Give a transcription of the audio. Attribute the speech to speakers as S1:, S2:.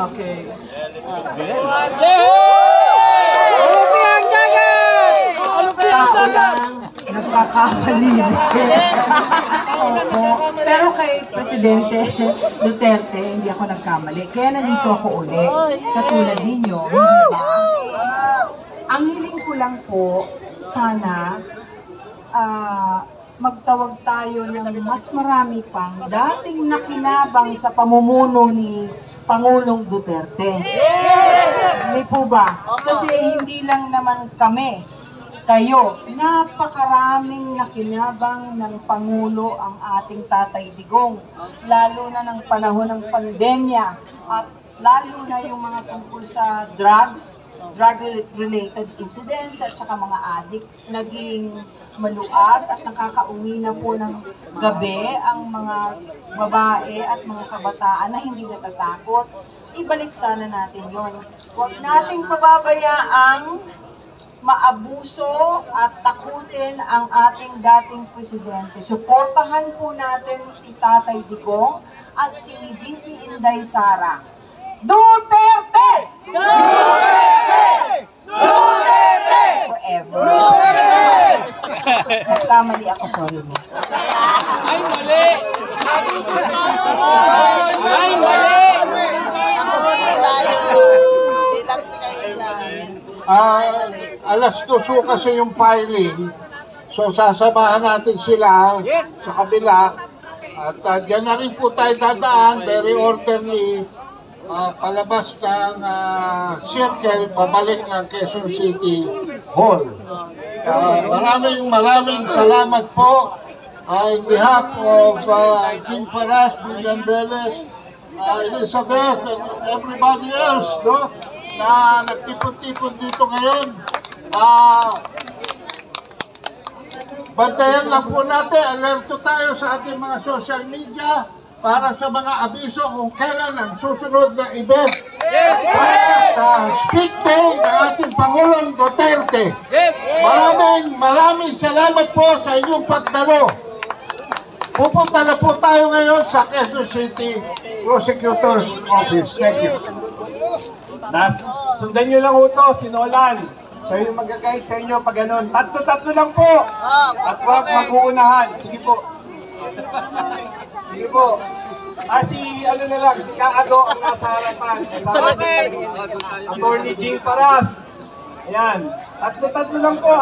S1: Okay. Tao lang, nagkakamali. Opo. Pero kay Presidente Duterte, hindi ako nagkamali. Kaya nandito ako uli. Katulad ninyo, hindi ba? Ang hiling ko lang po, sana magtawag tayo ng mas marami pang dating nakinabang sa pamumuno ni Pangulong Duterte. Hindi po ba? Kasi hindi lang naman kami, kayo, napakaraming nakinabang ng Pangulo ang ating Tatay Digong, lalo na ng panahon ng pandemya at lalo na yung mga tungkol sa drug-related incidents at saka mga adik, naging maluag at nakakauwi na po ng gabi ang mga babae at mga kabataan na hindi natatakot. Ibalik sana natin yon. Huwag nating pababayaang maabuso at takutin ang ating dating presidente. Suportahan po natin si Tatay Digong at si VP Inday Sara. Duterte! Duterte! Duterte! Forever. Nagkamali ako, sorry mo.
S2: Ay, mali! Ay, mali!
S3: Alas 2 kasi yung filing, so sasamahan natin sila sa kabila at dyan na rin po tayo dadaan very orderly palabas ng circle pabalik ng Quezon City Hall. Maraming salamat po in behalf of King Paras, William Velez, Elizabeth and everybody else, no? Na nagtipon-tipon dito ngayon. Bantayan lang po natin, alerto tayo sa ating mga social media para sa mga abiso kung kailan ang susunod na event sa speak day ng ating Pangulong Duterte. Maraming salamat po sa inyong pagdalo. Pupunta na po tayo ngayon sa Quezon City Prosecutor's Office. Thank you.
S4: Sundan nyo lang ito, si Nolan. Siya yung mag-guide sa inyo pag ganun. Tatlo lang po. At huwag mag-uunahan. Sige po. Sige po. Si ano na lang, si Kaado ang nasa harapan. Attorney Jing Paras. Ayan. Tatlo lang po